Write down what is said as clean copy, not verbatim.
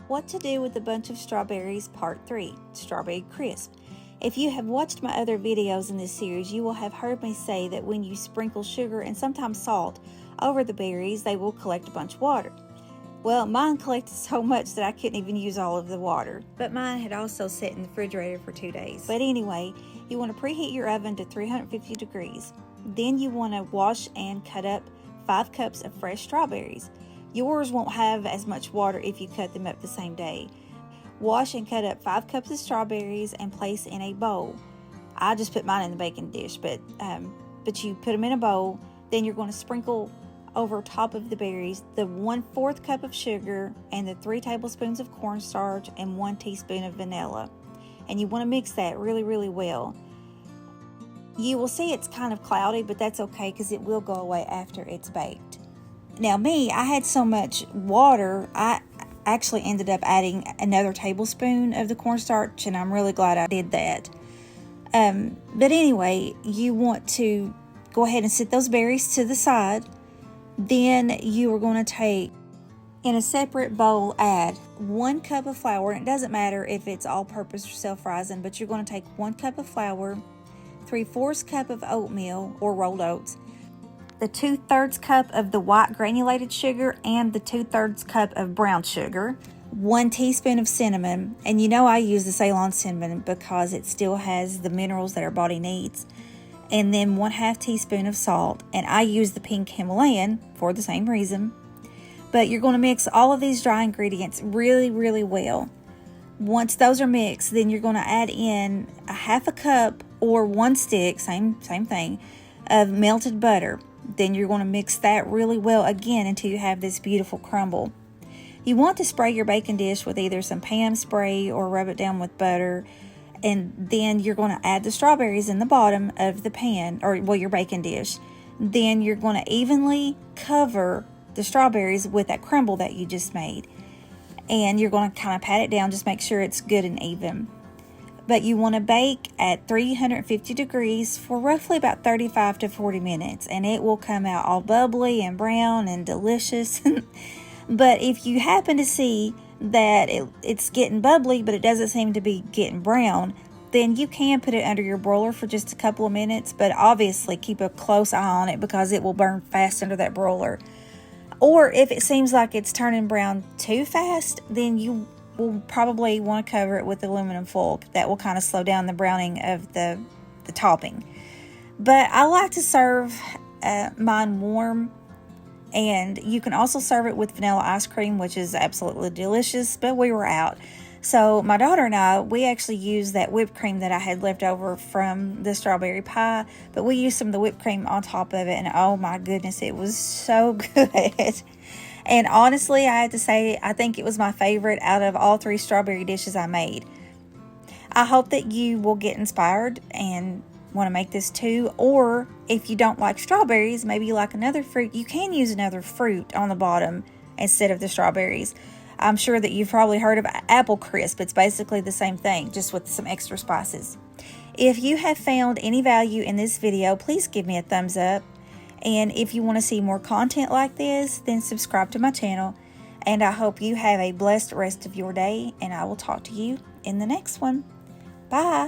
What to do with a bunch of strawberries, part 3, strawberry crisp. If you have watched my other videos in this series, you will have heard me say that when you sprinkle sugar and sometimes salt over the berries, they will collect a bunch of water. Well, mine collected so much that I couldn't even use all of the water, but mine had also sat in the refrigerator for 2 days. But anyway, you want to preheat your oven to 350 degrees. Then you want to wash and cut up 5 cups of fresh strawberries. Yours won't have as much water if you cut them up the same day. Wash and cut up 5 cups of strawberries and place in a bowl. I just put mine in the baking dish, but you put them in a bowl. Then you're going to sprinkle over top of the berries the 1/4 cup of sugar and the 3 tablespoons of cornstarch and 1 teaspoon of vanilla. And you want to mix that really, really well. You will see it's kind of cloudy, but that's okay because it will go away after it's baked. Now I had so much water, I actually ended up adding another tablespoon of the cornstarch, and I'm really glad I did that. But anyway, you want to go ahead and set those berries to the side. Then you are going to take, in a separate bowl, add 1 cup of flour. It doesn't matter if it's all-purpose or self-rising, but you're going to take 1 cup of flour, 3/4 cup of oatmeal or rolled oats, the 2/3 cup of the white granulated sugar, and the 2/3 cup of brown sugar, 1 teaspoon of cinnamon, and you know I use the Ceylon cinnamon because it still has the minerals that our body needs, and then 1/2 teaspoon of salt, and I use the pink Himalayan for the same reason. But you're going to mix all of these dry ingredients really, really well. Once those are mixed, then you're going to add in 1/2 cup or 1 stick, same thing, of melted butter. Then you're going to mix that really well again until you have this beautiful crumble. You want to spray your baking dish with either some Pam spray or rub it down with butter. And then you're going to add the strawberries in the bottom of the pan, or your baking dish. Then you're going to evenly cover the strawberries with that crumble that you just made. And you're going to kind of pat it down, just make sure it's good and even. But you want to bake at 350 degrees for roughly about 35 to 40 minutes. And it will come out all bubbly and brown and delicious. But if you happen to see that it's getting bubbly, but it doesn't seem to be getting brown, then you can put it under your broiler for just a couple of minutes. But obviously keep a close eye on it because it will burn fast under that broiler. Or if it seems like it's turning brown too fast, then you will probably want to cover it with aluminum foil. That will kind of slow down the browning of the topping. But I like to serve mine warm, and you can also serve it with vanilla ice cream, which is absolutely delicious, but we were out. So my daughter and I, we actually used that whipped cream that I had left over from the strawberry pie, but we used some of the whipped cream on top of it, and oh my goodness, it was so good. And honestly, I have to say, I think it was my favorite out of all 3 strawberry dishes I made. I hope that you will get inspired and want to make this too. Or if you don't like strawberries, maybe you like another fruit, you can use another fruit on the bottom instead of the strawberries. I'm sure that you've probably heard of apple crisp. It's basically the same thing, just with some extra spices. If you have found any value in this video, please give me a thumbs up. And if you want to see more content like this, then subscribe to my channel. And I hope you have a blessed rest of your day, and I will talk to you in the next one. Bye.